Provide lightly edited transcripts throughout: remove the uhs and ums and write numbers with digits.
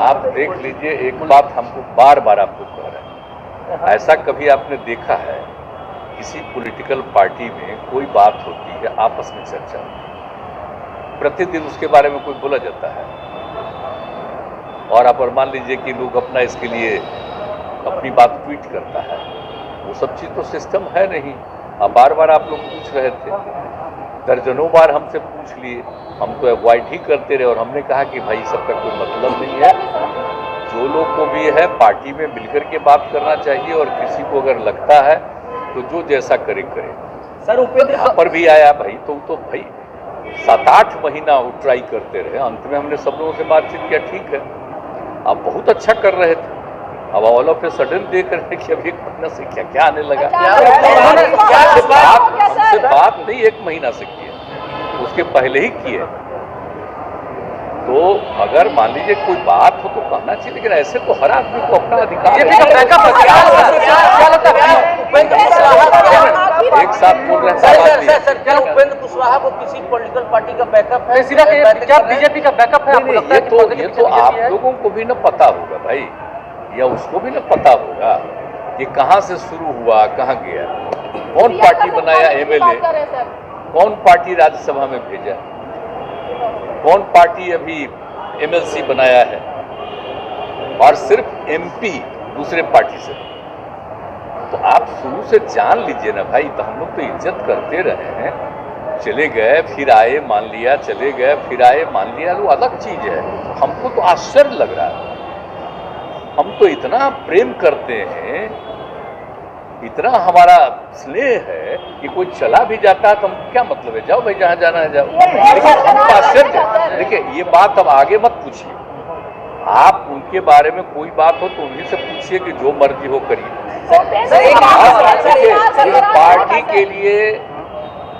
आप देख लीजिए, एक बात हमको बार बार आपको कह रहे हैं, ऐसा कभी आपने देखा है किसी पॉलिटिकल पार्टी में कोई बात होती है, आपस में चर्चा होती है, प्रतिदिन उसके बारे में कोई बोला जाता है, और आप मान लीजिए कि लोग अपना इसके लिए अपनी बात ट्वीट करता है, वो सब चीज़ तो सिस्टम है नहीं। अब बार बार आप लोग पूछ रहे थे, दर्जनों बार हमसे पूछ लिए, हम तो अवॉइड ही करते रहे, और हमने कहा कि भाई सबका कोई मतलब नहीं है, जो लोग को भी है पार्टी में मिलकर के बात करना चाहिए, और किसी को अगर लगता है तो जो जैसा करे करे। सर उपेंद्र यहाँ पर भी आया भाई, तो भाई 7-8 महीना वो ट्राई करते रहे, अंत में हमने सब लोगों से बातचीत किया, ठीक है आप बहुत अच्छा कर रहे थे, अब ऑल ऑफ ए सडन देख रहे हैं कि अब 1 महीना से क्या क्या आने लगा। हमसे बात नहीं 1 महीना से की है, उसके पहले ही किए। तो अगर मान लीजिए कोई बात हो तो कहना चाहिए, लेकिन ऐसे तो हर आदमी को अपना अधिकार है। एक साथ बोल रहे हैं, क्या उपेंद्र कुशवाहा को किसी पॉलिटिकल पार्टी का बैकअप है? क्या बीजेपी का बैकअप है? ये तो आप लोगों को भी न पता होगा भाई, या उसको भी न पता होगा कि कहाँ से शुरू हुआ कहाँ गया, कौन पार्टी बनाया एमएलए, कौन पार्टी राज्यसभा में भेजा, कौन पार्टी अभी एमएलसी बनाया है, और सिर्फ एमपी दूसरे पार्टी से। तो आप शुरू से जान लीजिए ना भाई, तो हम लोग तो इज्जत करते रहे हैं, चले गए फिर आए मान लिया, चले गए फिर आए मान लिया, वो अलग चीज है। हमको तो आश्चर्य लग रहा है, हम तो इतना प्रेम करते हैं, इतना हमारा स्नेह है कि कोई चला भी जाता है तो हम क्या मतलब है, जाओ भाई जहां जाना है जाओ। लेकिन हमको आश्चर्य है, देखिए ये बात अब आगे मत पूछिए, आप उनके बारे में कोई बात हो तो उन्हीं से पूछिए कि जो मर्जी हो करिए। पार्टी के लिए,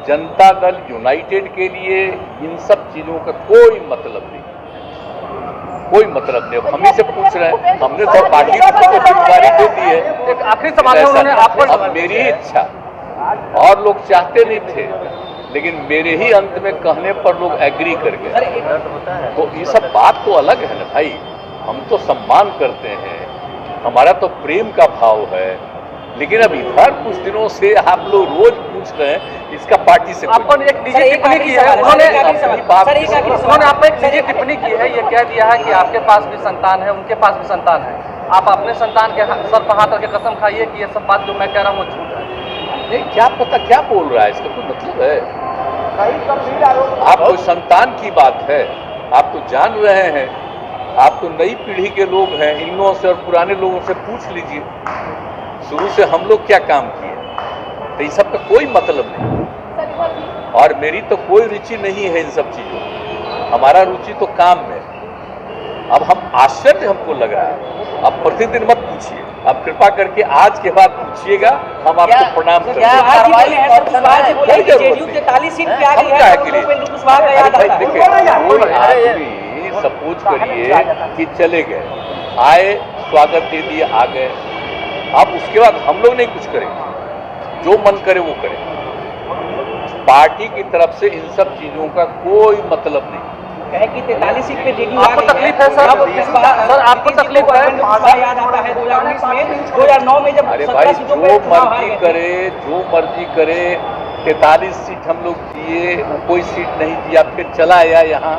जनता दल यूनाइटेड के लिए इन सब चीजों का कोई मतलब नहीं, कोई मतलब नहीं। हम ही से पूछ रहे हैं, हमने तो पार्टी को तो जिम्मेदारी दे दी है। एक आखिरी सवाल उन्होंने आप पर, अब मेरी इच्छा, और लोग चाहते नहीं थे, लेकिन मेरे ही अंत में कहने पर लोग एग्री कर गए। तो ये सब बात तो अलग है ना भाई, हम तो सम्मान करते हैं, हमारा तो प्रेम का भाव है, लेकिन अब इधर कुछ दिनों से आप लोग रोज पूछ रहे हैं इसका पार्टी से। आपको एक निजी टिप्पणी की है, उन्होंने आप पर एक निजी टिप्पणी की है, ये कह दिया है कि आपके पास भी संतान है, उनके पास भी संतान है, आप अपने संतान के सर पर हाथ रख के कसम खाइए कि ये सब बात जो मैं कह रहा हूँ वो झूठ है। नहीं, क्या पता क्या बोल रहा है, इसका कोई मतलब है? आप कोई संतान की बात है, आप तो जान रहे हैं, आप तो नई पीढ़ी के लोग हैं, इन लोगों से और पुराने लोगों से पूछ लीजिए शुरू से हम लोग क्या काम किए, तो इन सब का कोई मतलब नहीं। और मेरी तो कोई रुचि नहीं है इन सब चीजों में, हमारा रुचि तो काम में। अब हम आश्चर्य हमको लग रहा है, अब प्रतिदिन मत पूछिए, आप कृपा करके आज के बाद पूछिएगा, हम आपको प्रणाम करेंगे। सपोज करिए कि चले गए, आए, स्वागत दे दिए, आ गए, अब उसके बाद हम लोग नहीं कुछ करेंगे, जो मन करे वो करें। पार्टी की तरफ से इन सब चीजों का कोई मतलब नहीं। कहे कि 43 सीट पे जेडीयू आपको तकलीफ है सर? सर आपको तकलीफ है? याद आता है 2019 में, 2009 में जब अरे भाई जो मर्जी करे, जो मर्जी करे, 43 सीट हम लोग दिए, कोई सीट नहीं दिया, फिर चला आया यहाँ,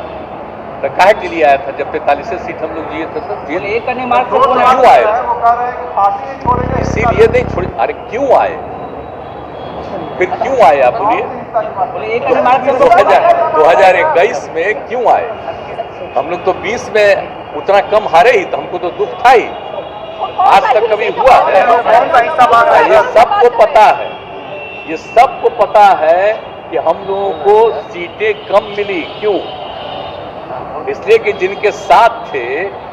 तो काहे के लिए आया था जब 43 सीट हम लोग दिए थे सर? क्यों आए? इसीलिए नहीं छोड़, अरे क्यों आए, फिर क्यों आए आप बोलिए? 2021 में क्यों आए? हम लोग तो 20 में उतना कम हारे ही, तो हमको तो दुख था ही, आज तक कभी हुआ है? ये सबको पता है, ये सबको पता है कि हम लोगों को सीटें कम मिली। क्यों? इसलिए कि जिनके साथ थे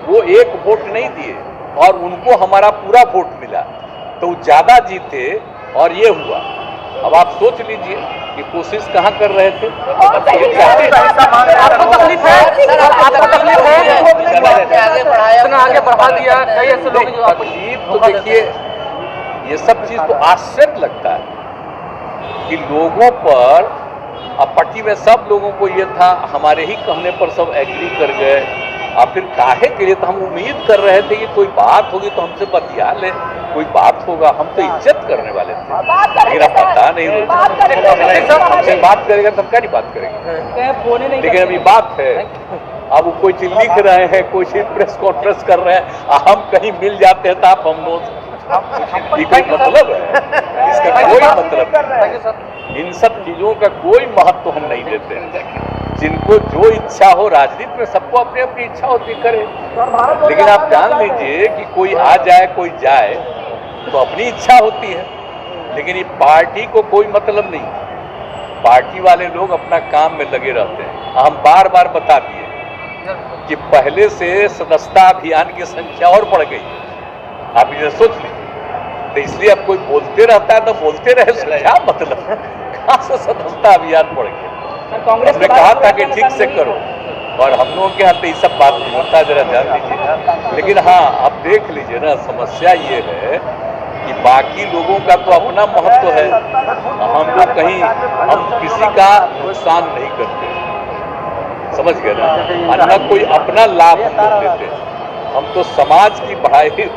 वो 1 वोट नहीं दिए, और उनको हमारा पूरा वोट मिला, तो ज्यादा जीते, और ये हुआ। अब आप सोच लीजिए कि कोशिश कहाँ कर रहे थे। आपको तकलीफ है? आपको तकलीफ है? इतना आगे बढ़ा दिया, कई ऐसे लोग जो आपको तकलीफ, तो देखिए ये सब चीज तो आश्चर्य लगता है कि लोगों पर, अब पार्टी में सब लोगों को ये था, हमारे ही कहने पर सब एग्री कर गए, अब फिर काहे के लिए, तो हम उम्मीद कर रहे थे कि कोई बात होगी तो हमसे बतिया ले, कोई बात होगा, हम तो इज्जत करने वाले थे, लेकिन अब पता नहीं हमसे बात करेगा तो हम क्या नहीं बात करेंगे। लेकिन अभी बात है, अब वो कोई चीज लिख रहे हैं, कोई चीज प्रेस कॉन्फ्रेंस कर रहे हैं, हम कहीं मिल जाते हैं तो आप हम लोग, ये कोई मतलब है? इसका कोई मतलब नहीं। इन सब चीजों का कोई महत्व हम नहीं देते हैं। जिनको जो इच्छा हो, राजनीति में सबको अपनी अपनी इच्छा होती करे, लेकिन आप जान लीजिए कि कोई आ जाए कोई जाए तो अपनी इच्छा होती है, लेकिन ये पार्टी को कोई मतलब नहीं। पार्टी वाले लोग अपना काम में लगे रहते हैं। हम बार बार बता दिए कि पहले से सदस्यता अभियान की संख्या और बढ़ गई। आप इसे सोच लीजिए, तो इसलिए अब कोई बोलते रहता है तो बोलते रहे, क्या मतलब, कहाँ से सदस्यता अभियान बढ़ गया। हमने कहा था कि ठीक से करो, और हम लोगों के हाथ ये सब बात नहीं होता, जरा जान लीजिए। लेकिन हाँ, आप देख लीजिए ना, समस्या ये है कि बाकी लोगों का तो अपना महत्व है, हम लोग कहीं, हम किसी का नुकसान नहीं करते, समझ गए ना, अन्ना कोई अपना लाभ हम लोग देते, हम तो समाज की बढ़ाई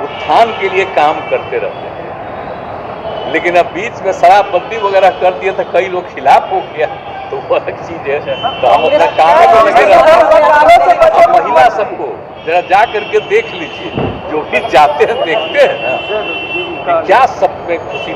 उत्थान के लिए काम करते रहते हैं। लेकिन अब बीच में शराबबंदी वगैरह कर दिया तो कई लोग खिलाफ हो गया, तो वो अलग चीज है। तो हम अपना काम में लगे रहते हैं। महिला सबको जरा जा करके देख लीजिए, जो भी जाते हैं देखते हैं ना, कि क्या सब में खुशी